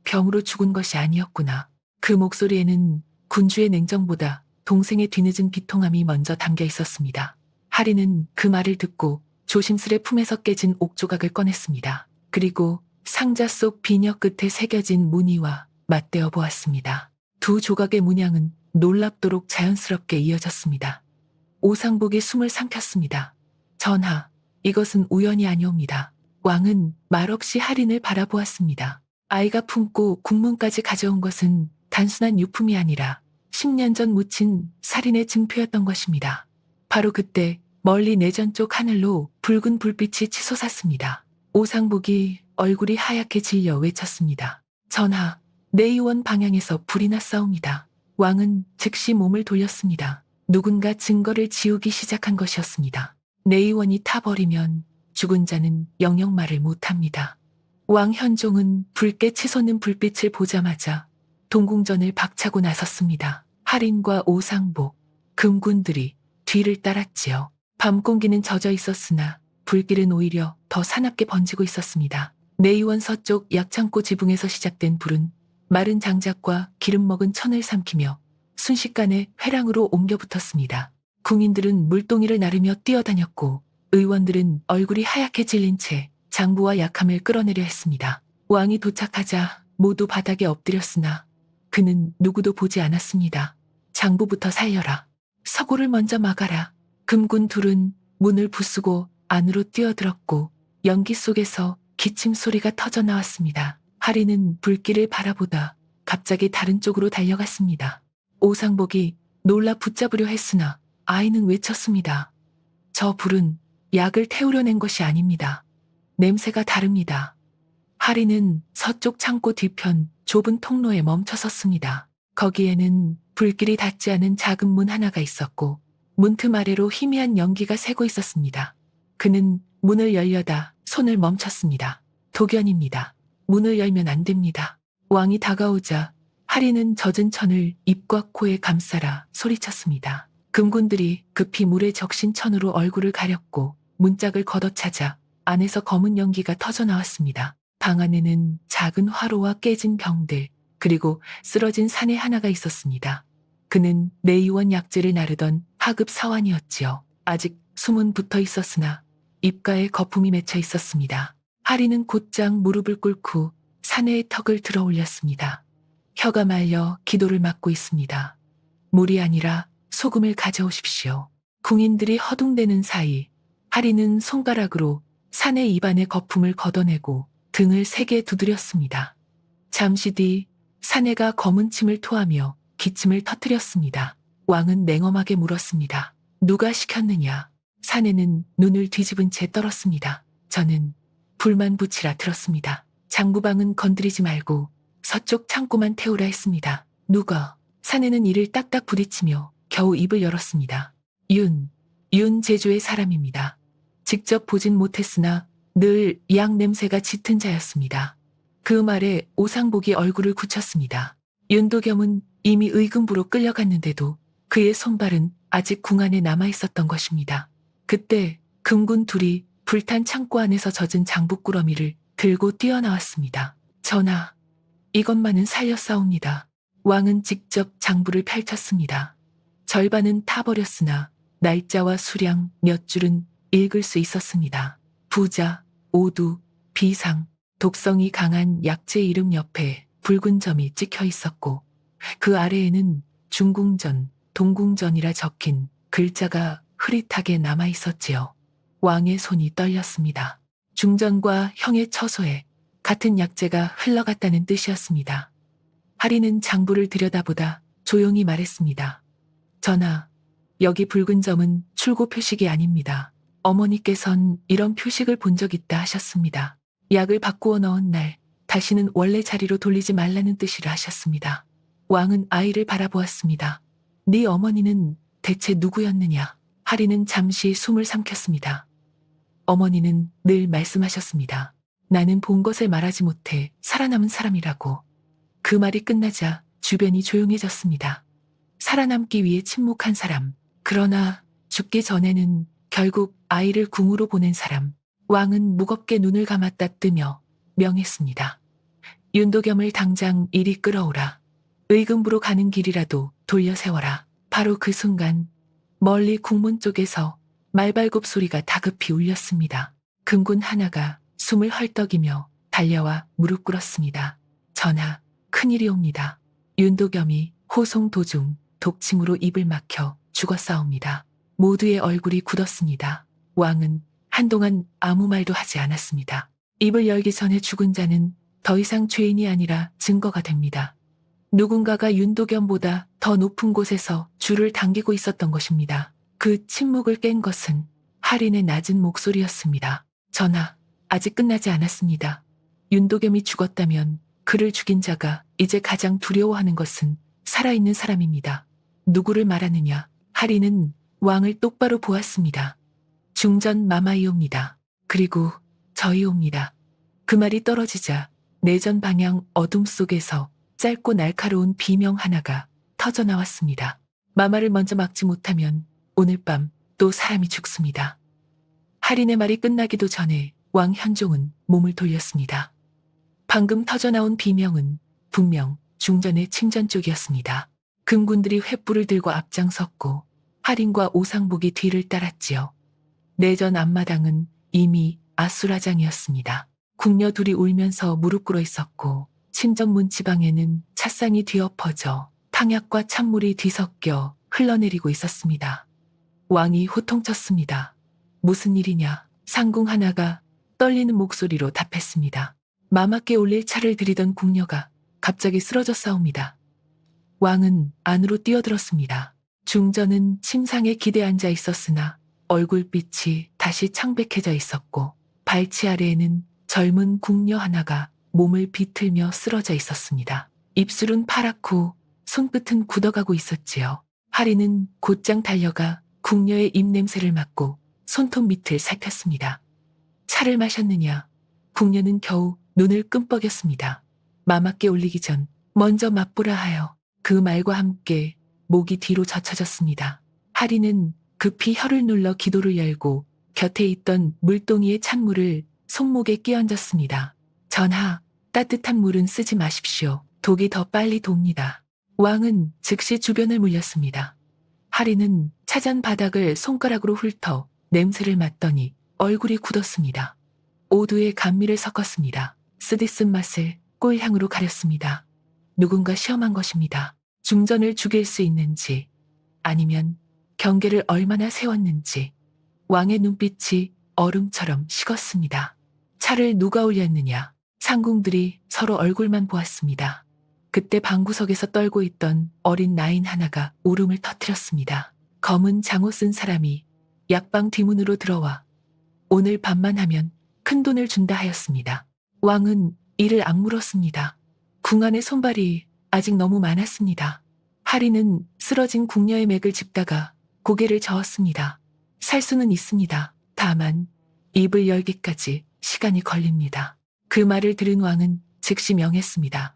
병으로 죽은 것이 아니었구나. 그 목소리에는 군주의 냉정보다 동생의 뒤늦은 비통함이 먼저 담겨 있었습니다. 하리는 그 말을 듣고 조심스레 품에서 깨진 옥조각을 꺼냈습니다. 그리고 상자 속 비녀 끝에 새겨진 무늬와 맞대어 보았습니다. 두 조각의 문양은 놀랍도록 자연스럽게 이어졌습니다. 오상복이 숨을 삼켰습니다. 전하, 이것은 우연이 아니옵니다. 왕은 말없이 할인을 바라보았습니다. 아이가 품고 국문까지 가져온 것은 단순한 유품이 아니라 10년 전 묻힌 살인의 증표였던 것입니다. 바로 그때 멀리 내전 쪽 하늘로 붉은 불빛이 치솟았습니다. 오상복이 얼굴이 하얗게 질려 외쳤습니다. 전하, 내의원 방향에서 불이 났사옵니다. 왕은 즉시 몸을 돌렸습니다. 누군가 증거를 지우기 시작한 것이었습니다. 내의원이 타버리면 죽은 자는 영영 말을 못합니다. 왕 현종은 붉게 치솟는 불빛을 보자마자 동궁전을 박차고 나섰습니다. 할인과 오상복, 금군들이 뒤를 따랐지요. 밤 공기는 젖어 있었으나 불길은 오히려 더 사납게 번지고 있었습니다. 내의원 서쪽 약창고 지붕에서 시작된 불은 마른 장작과 기름 먹은 천을 삼키며 순식간에 회랑으로 옮겨 붙었습니다. 궁인들은 물동이를 나르며 뛰어다녔고 의원들은 얼굴이 하얗게 질린 채 장부와 약함을 끌어내려 했습니다. 왕이 도착하자 모두 바닥에 엎드렸으나 그는 누구도 보지 않았습니다. 장부부터 살려라. 서고를 먼저 막아라. 금군 둘은 문을 부수고 안으로 뛰어들었고 연기 속에서 기침 소리가 터져 나왔습니다. 하리는 불길을 바라보다 갑자기 다른 쪽으로 달려갔습니다. 오상복이 놀라 붙잡으려 했으나 아이는 외쳤습니다. 저 불은 약을 태우려 낸 것이 아닙니다. 냄새가 다릅니다. 하리는 서쪽 창고 뒤편 좁은 통로에 멈춰 섰습니다. 거기에는 불길이 닿지 않은 작은 문 하나가 있었고 문틈 아래로 희미한 연기가 새고 있었습니다. 그는 문을 열려다 손을 멈췄습니다. 도견입니다. 문을 열면 안 됩니다. 왕이 다가오자 하리는 젖은 천을 입과 코에 감싸라 소리쳤습니다. 금군들이 급히 물에 적신 천으로 얼굴을 가렸고 문짝을 걷어차자 안에서 검은 연기가 터져 나왔습니다. 방 안에는 작은 화로와 깨진 병들, 그리고 쓰러진 사내 하나가 있었습니다. 그는 내의원 약재를 나르던 하급 사환이었지요. 아직 숨은 붙어 있었으나 입가에 거품이 맺혀 있었습니다. 하리는 곧장 무릎을 꿇고 사내의 턱을 들어 올렸습니다. 혀가 말려 기도를 막고 있습니다. 물이 아니라 소금을 가져오십시오. 궁인들이 허둥대는 사이 하리는 손가락으로 사내 입안의 거품을 걷어내고 등을 세게 두드렸습니다. 잠시 뒤 사내가 검은 침을 토하며 기침을 터뜨렸습니다. 왕은 냉엄하게 물었습니다. 누가 시켰느냐? 사내는 눈을 뒤집은 채 떨었습니다. 저는 불만 붙이라 들었습니다. 장부방은 건드리지 말고 서쪽 창고만 태우라 했습니다. 누가? 사내는 이를 딱딱 부딪히며 겨우 입을 열었습니다. 윤 제주의 사람입니다. 직접 보진 못했으나 늘 약 냄새가 짙은 자였습니다. 그 말에 오상복이 얼굴을 굳혔습니다. 윤도겸은 이미 의금부로 끌려갔는데도 그의 손발은 아직 궁 안에 남아 있었던 것입니다. 그때 금군 둘이 불탄 창고 안에서 젖은 장부꾸러미를 들고 뛰어나왔습니다. 전하, 이것만은 살렸사옵니다. 왕은 직접 장부를 펼쳤습니다. 절반은 타버렸으나 날짜와 수량 몇 줄은 읽을 수 있었습니다. 부자, 오두, 비상, 독성이 강한 약재 이름 옆에 붉은 점이 찍혀 있었고 그 아래에는 중궁전, 동궁전이라 적힌 글자가 흐릿하게 남아 있었지요. 왕의 손이 떨렸습니다. 중전과 형의 처소에 같은 약재가 흘러갔다는 뜻이었습니다. 하리는 장부를 들여다보다 조용히 말했습니다. 전하, 여기 붉은 점은 출고 표식이 아닙니다. 어머니께선 이런 표식을 본 적 있다 하셨습니다. 약을 바꾸어 넣은 날 다시는 원래 자리로 돌리지 말라는 뜻이라 하셨습니다. 왕은 아이를 바라보았습니다. 네 어머니는 대체 누구였느냐? 하리는 잠시 숨을 삼켰습니다. 어머니는 늘 말씀하셨습니다. 나는 본 것을 말하지 못해 살아남은 사람이라고. 그 말이 끝나자 주변이 조용해졌습니다. 살아남기 위해 침묵한 사람, 그러나 죽기 전에는 결국 아이를 궁으로 보낸 사람. 왕은 무겁게 눈을 감았다 뜨며 명했습니다. 윤도겸을 당장 이리 끌어오라. 의금부로 가는 길이라도 돌려 세워라. 바로 그 순간 멀리 궁문 쪽에서 말발굽 소리가 다급히 울렸습니다. 금군 하나가 숨을 헐떡이며 달려와 무릎 꿇었습니다. 전하, 큰일이옵니다. 윤도겸이 호송 도중 독침으로 입을 막혀 죽었사옵니다. 모두의 얼굴이 굳었습니다. 왕은 한동안 아무 말도 하지 않았습니다. 입을 열기 전에 죽은 자는 더 이상 죄인이 아니라 증거가 됩니다. 누군가가 윤도겸보다 더 높은 곳에서 줄을 당기고 있었던 것입니다. 그 침묵을 깬 것은 하린의 낮은 목소리였습니다. 전하, 아직 끝나지 않았습니다. 윤도겸이 죽었다면 그를 죽인 자가 이제 가장 두려워하는 것은 살아있는 사람입니다. 누구를 말하느냐? 하린은 왕을 똑바로 보았습니다. 중전 마마이옵니다. 그리고 저희옵니다. 그 말이 떨어지자 내전 방향 어둠 속에서 짧고 날카로운 비명 하나가 터져 나왔습니다. 마마를 먼저 막지 못하면 오늘 밤 또 사람이 죽습니다. 하린의 말이 끝나기도 전에 왕 현종은 몸을 돌렸습니다. 방금 터져 나온 비명은 분명 중전의 침전 쪽이었습니다. 금군들이 횃불을 들고 앞장섰고 하린과 오상복이 뒤를 따랐지요. 내전 앞마당은 이미 아수라장이었습니다. 궁녀 둘이 울면서 무릎 꿇어 있었고 침전 문지방에는 찻상이 뒤엎어져 탕약과 찬물이 뒤섞여 흘러내리고 있었습니다. 왕이 호통쳤습니다. 무슨 일이냐? 상궁 하나가 떨리는 목소리로 답했습니다. 마맞게 올릴 차를 들이던 궁녀가 갑자기 쓰러져 싸웁니다. 왕은 안으로 뛰어들었습니다. 중전은 침상에 기대 앉아 있었으나 얼굴빛이 다시 창백해져 있었고 발치 아래에는 젊은 궁녀 하나가 몸을 비틀며 쓰러져 있었습니다. 입술은 파랗고 손끝은 굳어가고 있었지요. 하리는 곧장 달려가 궁녀의 입냄새를 맡고 손톱 밑을 살폈습니다. 차를 마셨느냐? 궁녀는 겨우 눈을 끔뻑였습니다. 마맞게 올리기 전 먼저 맛보라 하여 그 말과 함께 목이 뒤로 젖혀졌습니다. 하리는 급히 혀를 눌러 기도를 열고 곁에 있던 물동이의 찬물을 손목에 끼얹었습니다. 전하, 따뜻한 물은 쓰지 마십시오. 독이 더 빨리 돕니다. 왕은 즉시 주변을 물렸습니다. 하리는 차잔 바닥을 손가락으로 훑어 냄새를 맡더니 얼굴이 굳었습니다. 오두에 감미를 섞었습니다. 쓰디쓴 맛을 꿀향으로 가렸습니다. 누군가 시험한 것입니다. 중전을 죽일 수 있는지 아니면 경계를 얼마나 세웠는지. 왕의 눈빛이 얼음처럼 식었습니다. 차를 누가 올렸느냐? 상궁들이 서로 얼굴만 보았습니다. 그때 방구석에서 떨고 있던 어린 나인 하나가 울음을 터뜨렸습니다. 검은 장옷 쓴 사람이 약방 뒤문으로 들어와 오늘 밤만 하면 큰돈을 준다 하였습니다. 왕은 이를 악물었습니다. 궁 안의 손발이 아직 너무 많았습니다. 하리는 쓰러진 궁녀의 맥을 짚다가 고개를 저었습니다. 살 수는 있습니다. 다만 입을 열기까지 시간이 걸립니다. 그 말을 들은 왕은 즉시 명했습니다.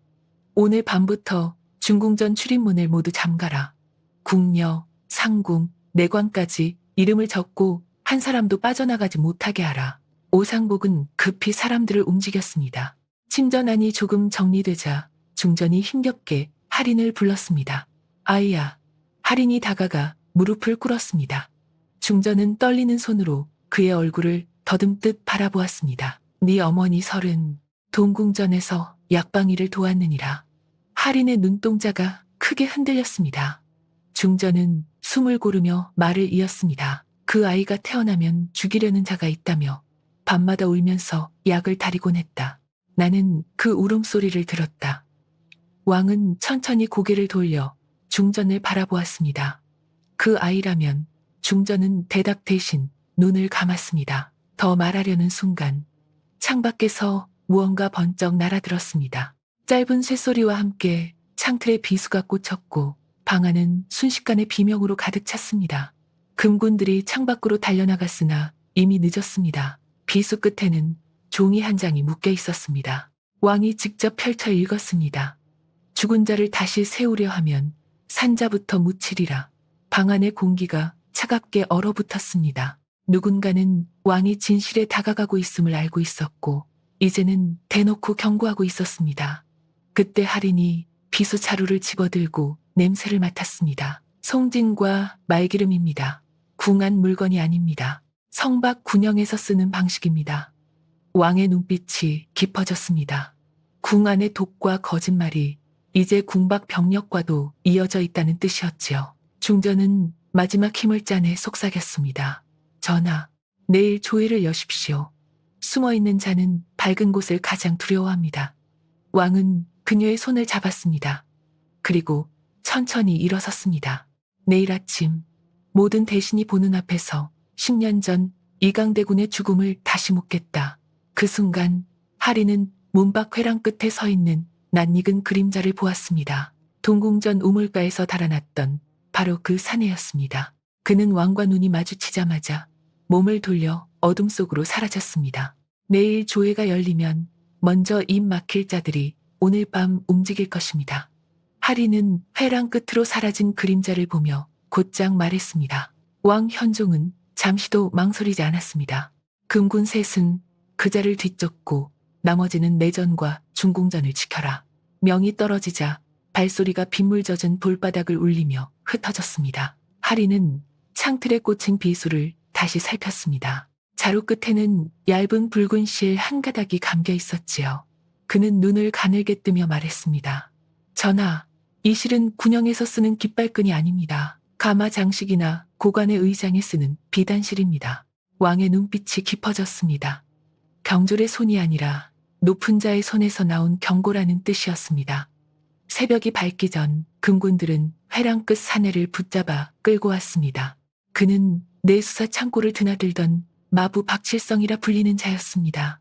오늘 밤부터 중궁전 출입문을 모두 잠가라. 궁녀, 상궁, 내관까지 이름을 적고 한 사람도 빠져나가지 못하게 하라. 오상복은 급히 사람들을 움직였습니다. 침전안이 조금 정리되자 중전이 힘겹게 할인을 불렀습니다. 아이야. 할인이 다가가 무릎을 꿇었습니다. 중전은 떨리는 손으로 그의 얼굴을 더듬듯 바라보았습니다. 네 어머니 설은 동궁전에서 약방일을 도왔느니라. 할인의 눈동자가 크게 흔들렸습니다. 중전은 숨을 고르며 말을 이었습니다. 그 아이가 태어나면 죽이려는 자가 있다며 밤마다 울면서 약을 다리곤 했다. 나는 그 울음소리를 들었다. 왕은 천천히 고개를 돌려 중전을 바라보았습니다. 그 아이라면. 중전은 대답 대신 눈을 감았습니다. 더 말하려는 순간 창밖에서 무언가 번쩍 날아들었습니다. 짧은 쇳소리와 함께 창틀에 비수가 꽂혔고 방 안은 순식간에 비명으로 가득 찼습니다. 금군들이 창밖으로 달려나갔으나 이미 늦었습니다. 비수 끝에는 종이 한 장이 묶여 있었습니다. 왕이 직접 펼쳐 읽었습니다. 죽은 자를 다시 세우려 하면 산자부터 묻히리라. 방 안의 공기가 차갑게 얼어붙었습니다. 누군가는 왕이 진실에 다가가고 있음을 알고 있었고 이제는 대놓고 경고하고 있었습니다. 그때 할인이 비수 자루를 집어들고 냄새를 맡았습니다. 송진과 말기름입니다. 궁한 물건이 아닙니다. 성박 군영에서 쓰는 방식입니다. 왕의 눈빛이 깊어졌습니다. 궁 안의 독과 거짓말이 이제 궁박 병력과도 이어져 있다는 뜻이었지요. 중전은 마지막 힘을 짜내 속삭였습니다. 전하, 내일 조회를 여십시오. 숨어있는 자는 밝은 곳을 가장 두려워합니다. 왕은 그녀의 손을 잡았습니다. 그리고 천천히 일어섰습니다. 내일 아침 모든 대신이 보는 앞에서 10년 전 이강대군의 죽음을 다시 묻겠다. 그 순간 하리는 문밖 회랑 끝에 서 있는 낯익은 그림자를 보았습니다. 동궁전 우물가에서 달아났던 바로 그 사내였습니다. 그는 왕과 눈이 마주치자마자 몸을 돌려 어둠 속으로 사라졌습니다. 내일 조회가 열리면 먼저 입 막힐 자들이 오늘 밤 움직일 것입니다. 하리는 회랑 끝으로 사라진 그림자를 보며 곧장 말했습니다. 왕 현종은 잠시도 망설이지 않았습니다. 금군 셋은 그 자를 뒤쫓고 나머지는 내전과 중궁전을 지켜라. 명이 떨어지자 발소리가 빗물 젖은 돌바닥을 울리며 흩어졌습니다. 하리는 창틀에 꽂힌 비수를 다시 살폈습니다. 자루 끝에는 얇은 붉은 실 한 가닥이 감겨 있었지요. 그는 눈을 가늘게 뜨며 말했습니다. 전하, 이 실은 군영에서 쓰는 깃발끈이 아닙니다. 가마 장식이나 고관의 의장에 쓰는 비단실입니다. 왕의 눈빛이 깊어졌습니다. 경졸의 손이 아니라 높은 자의 손에서 나온 경고라는 뜻이었습니다. 새벽이 밝기 전 금군들은 회랑 끝 사내를 붙잡아 끌고 왔습니다. 그는 내수사 창고를 드나들던 마부 박칠성이라 불리는 자였습니다.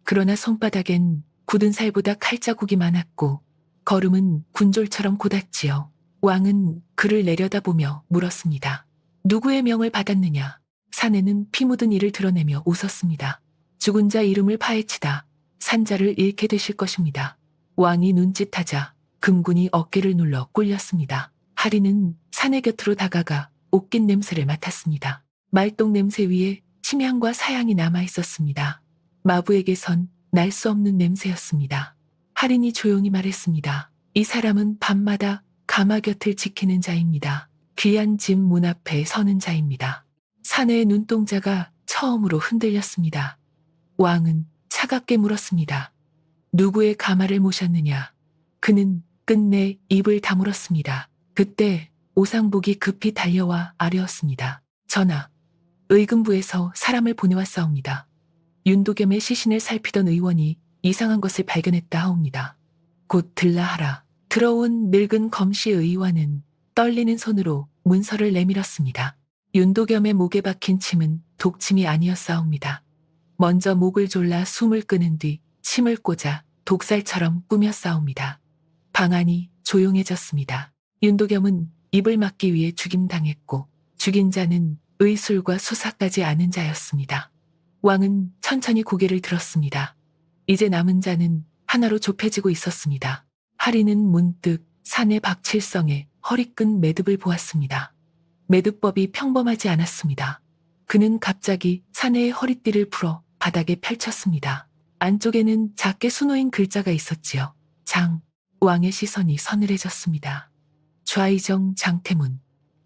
그러나 손바닥엔 굳은 살보다 칼자국이 많았고 걸음은 군졸처럼 곧았지요. 왕은 그를 내려다보며 물었습니다. 누구의 명을 받았느냐? 사내는 피 묻은 이를 드러내며 웃었습니다. 죽은 자 이름을 파헤치다 산자를 잃게 되실 것입니다. 왕이 눈짓하자 금군이 어깨를 눌러 꿀렸습니다. 하리는 사내 곁으로 다가가 옷깃 냄새를 맡았습니다. 말똥 냄새 위에 침향과 사향이 남아 있었습니다. 마부에게선 날 수 없는 냄새였습니다. 하린이 조용히 말했습니다. 이 사람은 밤마다 가마 곁을 지키는 자입니다. 귀한 집 문 앞에 서는 자입니다. 사내의 눈동자가 처음으로 흔들렸습니다. 왕은 차갑게 물었습니다. 누구의 가마를 모셨느냐? 그는 끝내 입을 다물었습니다. 그때 오상복이 급히 달려와 아뢰었습니다. 전하, 의금부에서 사람을 보내왔사옵니다. 윤도겸의 시신을 살피던 의원이 이상한 것을 발견했다 하옵니다. 곧 들라 하라. 들어온 늙은 검시 의원은 떨리는 손으로 문서를 내밀었습니다. 윤도겸의 목에 박힌 침은 독침이 아니었사옵니다. 먼저 목을 졸라 숨을 끄는 뒤 침을 꽂아 독살처럼 꾸몄사옵니다. 방 안이 조용해졌습니다. 윤도겸은 입을 막기 위해 죽임당했고 죽인 자는 의술과 수사까지 아는 자였습니다. 왕은 천천히 고개를 들었습니다. 이제 남은 자는 하나로 좁혀지고 있었습니다. 하리는 문득 사내 박칠성의 허리끈 매듭을 보았습니다. 매듭법이 평범하지 않았습니다. 그는 갑자기 사내의 허리띠를 풀어 바닥에 펼쳤습니다. 안쪽에는 작게 수놓인 글자가 있었지요. 장. 왕의 시선이 서늘해졌습니다. 좌의정 장태문.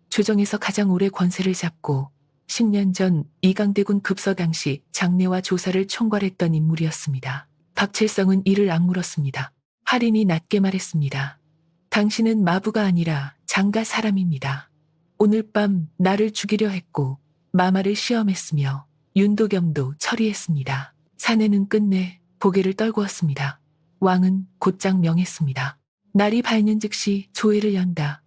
조정에서 가장 오래 권세를 잡고 10년 전 이강대군 급서 당시 장례와 조사를 총괄했던 인물이었습니다. 박칠성은 이를 악물었습니다. 하린이 낮게 말했습니다. 당신은 마부가 아니라 장가 사람입니다. 오늘 밤 나를 죽이려 했고 마마를 시험했으며 윤도겸도 처리했습니다. 사내는 끝내 고개를 떨구었습니다. 왕은 곧장 명했습니다. 날이 밝는 즉시 조회를 연다.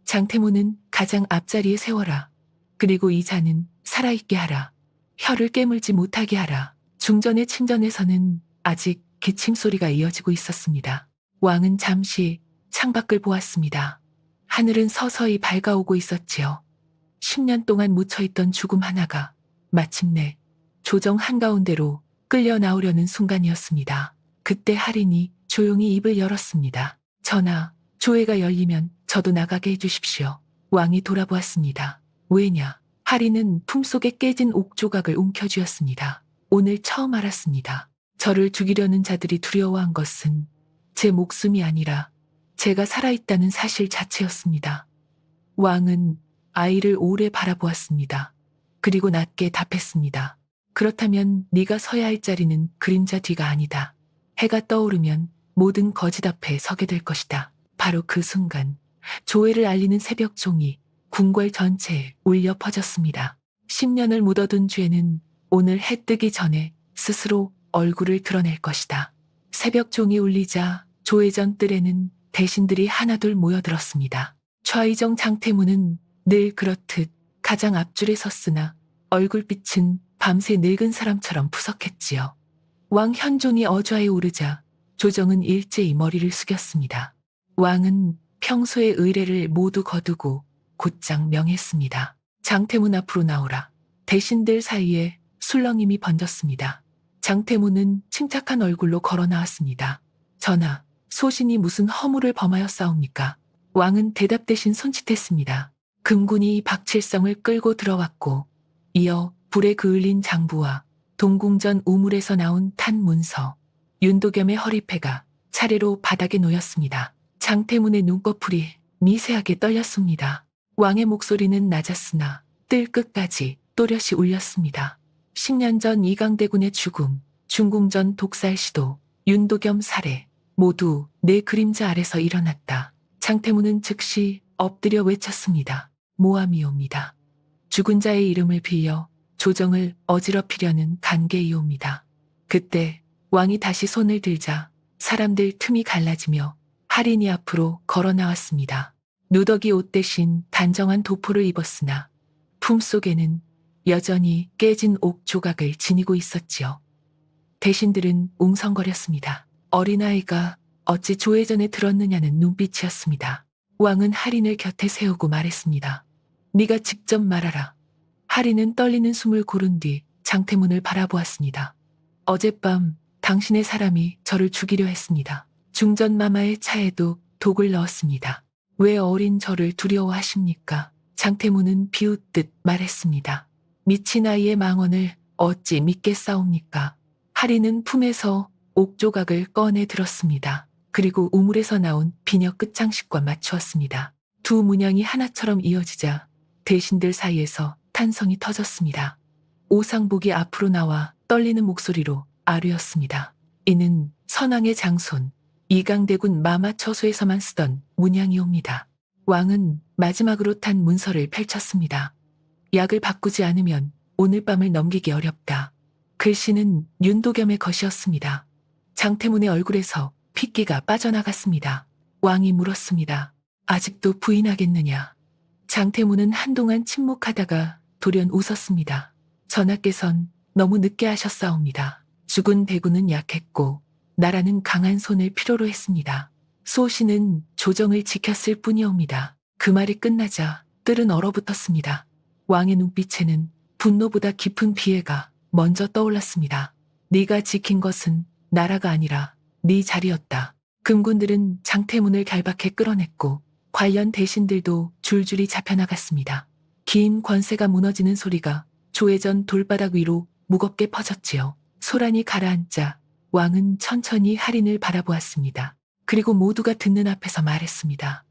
장태모는 가장 앞자리에 세워라. 그리고 이 자는 살아있게 하라. 혀를 깨물지 못하게 하라. 중전의 침전에서는 아직 기침 소리가 이어지고 있었습니다. 왕은 잠시 창밖을 보았습니다. 하늘은 서서히 밝아오고 있었지요. 10년 동안 묻혀있던 죽음 하나가 마침내 조정 한가운데로 끌려 나오려는 순간이었습니다. 그때 하린이 조용히 입을 열었습니다. 전하, 조회가 열리면 저도 나가게 해주십시오. 왕이 돌아보았습니다. 왜냐? 하린은 품속에 깨진 옥조각을 움켜쥐었습니다. 오늘 처음 알았습니다. 저를 죽이려는 자들이 두려워한 것은 제 목숨이 아니라 제가 살아있다는 사실 자체였습니다. 왕은 아이를 오래 바라보았습니다. 그리고 낮게 답했습니다. 그렇다면 네가 서야 할 자리는 그림자 뒤가 아니다. 해가 떠오르면 모든 거짓 앞에 서게 될 것이다. 바로 그 순간 조회를 알리는 새벽 종이 궁궐 전체에 울려 퍼졌습니다. 10년을 묻어둔 죄는 오늘 해 뜨기 전에 스스로 얼굴을 드러낼 것이다. 새벽 종이 울리자 조회전 뜰에는 대신들이 하나둘 모여들었습니다. 좌의정 장태무는 늘 그렇듯 가장 앞줄에 섰으나 얼굴빛은 밤새 늙은 사람처럼 푸석했지요. 왕 현종이 어좌에 오르자 조정은 일제히 머리를 숙였습니다. 왕은 평소의 의례를 모두 거두고 곧장 명했습니다. 장태문 앞으로 나오라. 대신들 사이에 술렁임이 번졌습니다. 장태문은 침착한 얼굴로 걸어 나왔습니다. 전하, 소신이 무슨 허물을 범하였사옵니까? 왕은 대답 대신 손짓했습니다. 금군이 박칠성을 끌고 들어왔고 이어 불에 그을린 장부와 동궁전 우물에서 나온 탄 문서, 윤도겸의 허리패가 차례로 바닥에 놓였습니다. 장태문의 눈꺼풀이 미세하게 떨렸습니다. 왕의 목소리는 낮았으나 뜰 끝까지 또렷이 울렸습니다. 10년 전 이강대군의 죽음, 중궁전 독살 시도, 윤도겸 살해, 모두 내 그림자 아래서 일어났다. 장태문은 즉시 엎드려 외쳤습니다. 모함이옵니다. 죽은 자의 이름을 빌려 조정을 어지럽히려는 간계이옵니다. 그때 왕이 다시 손을 들자 사람들 틈이 갈라지며 할인이 앞으로 걸어 나왔습니다. 누더기 옷 대신 단정한 도포를 입었으나 품속에는 여전히 깨진 옥 조각을 지니고 있었지요. 대신들은 웅성거렸습니다. 어린아이가 어찌 조회전에 들었느냐는 눈빛이었습니다. 왕은 할인을 곁에 세우고 말했습니다. 네가 직접 말하라. 할인은 떨리는 숨을 고른 뒤 장태문을 바라보았습니다. 어젯밤 당신의 사람이 저를 죽이려 했습니다. 중전마마의 차에도 독을 넣었습니다. 왜 어린 저를 두려워하십니까? 장태문은 비웃듯 말했습니다. 미친 아이의 망언을 어찌 믿겠사옵니까? 할인은 품에서 옥조각을 꺼내 들었습니다. 그리고 우물에서 나온 비녀 끝장식과 맞추었습니다. 두 문양이 하나처럼 이어지자 대신들 사이에서 탄성이 터졌습니다. 오상복이 앞으로 나와 떨리는 목소리로 아뢰었습니다. 이는 선왕의 장손 이강대군 마마처소에서만 쓰던 문양이옵니다. 왕은 마지막으로 탄 문서를 펼쳤습니다. 약을 바꾸지 않으면 오늘 밤을 넘기기 어렵다. 글씨는 윤도겸의 것이었습니다. 장태문의 얼굴에서 핏기가 빠져나갔습니다. 왕이 물었습니다. 아직도 부인하겠느냐? 장태문은 한동안 침묵하다가 돌연 웃었습니다. 전하께선 너무 늦게 하셨사옵니다. 죽은 대군은 약했고 나라는 강한 손을 필요로 했습니다. 소신은 조정을 지켰을 뿐이옵니다. 그 말이 끝나자 뜰은 얼어붙었습니다. 왕의 눈빛에는 분노보다 깊은 비애가 먼저 떠올랐습니다. 네가 지킨 것은 나라가 아니라 네 자리였다. 금군들은 장태문을 결박해 끌어냈고 관련 대신들도 줄줄이 잡혀나갔습니다. 긴 권세가 무너지는 소리가 조회전 돌바닥 위로 무겁게 퍼졌지요. 소란이 가라앉자 왕은 천천히 할인을 바라보았습니다. 그리고 모두가 듣는 앞에서 말했습니다.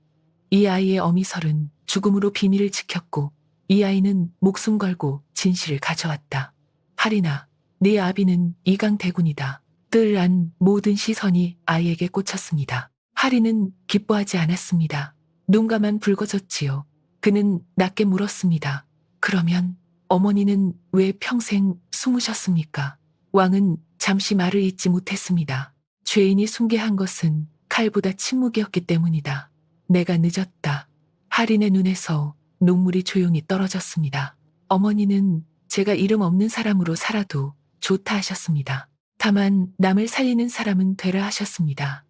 이 아이의 어미설은 죽음으로 비밀을 지켰고 이 아이는 목숨 걸고 진실을 가져왔다. 할인아, 네 아비는 이강대군이다. 뜰 안 모든 시선이 아이에게 꽂혔습니다. 할인은 기뻐하지 않았습니다. 눈가만 붉어졌지요. 그는 낮게 물었습니다. 그러면 어머니는 왜 평생 숨으셨습니까? 왕은 잠시 말을 잇지 못했습니다. 죄인이 숨게 한 것은 칼보다 침묵이었기 때문이다. 내가 늦었다. 할인의 눈에서 눈물이 조용히 떨어졌습니다. 어머니는 제가 이름 없는 사람으로 살아도 좋다 하셨습니다. 다만 남을 살리는 사람은 되라 하셨습니다.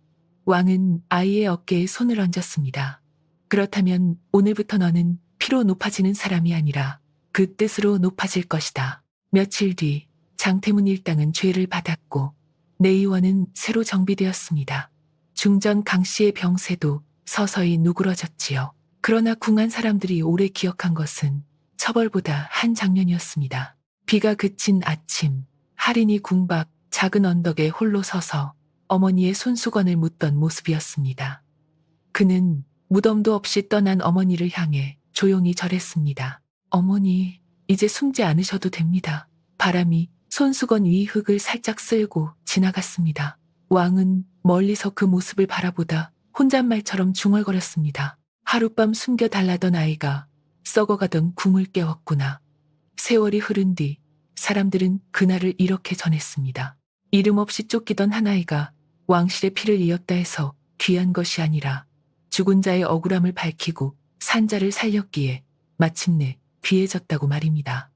왕은 아이의 어깨에 손을 얹었습니다. 그렇다면 오늘부터 너는 피로 높아지는 사람이 아니라 그 뜻으로 높아질 것이다. 며칠 뒤 장태문 일당은 죄를 받았고 내의원은 새로 정비되었습니다. 중전 강씨의 병세도 서서히 누그러졌지요. 그러나 궁한 사람들이 오래 기억한 것은 처벌보다 한 장면이었습니다. 비가 그친 아침, 할인이 궁 밖 작은 언덕에 홀로 서서 어머니의 손수건을 묻던 모습이었습니다. 그는 무덤도 없이 떠난 어머니를 향해 조용히 절했습니다. 어머니, 이제 숨지 않으셔도 됩니다. 바람이 손수건 위 흙을 살짝 쓸고 지나갔습니다. 왕은 멀리서 그 모습을 바라보다 혼잣말처럼 중얼거렸습니다. 하룻밤 숨겨달라던 아이가 썩어가던 궁을 깨웠구나. 세월이 흐른 뒤 사람들은 그날을 이렇게 전했습니다. 이름 없이 쫓기던 한 아이가 왕실의 피를 이었다 해서 귀한 것이 아니라 죽은 자의 억울함을 밝히고 산자를 살렸기에 마침내 귀해졌다고 말입니다.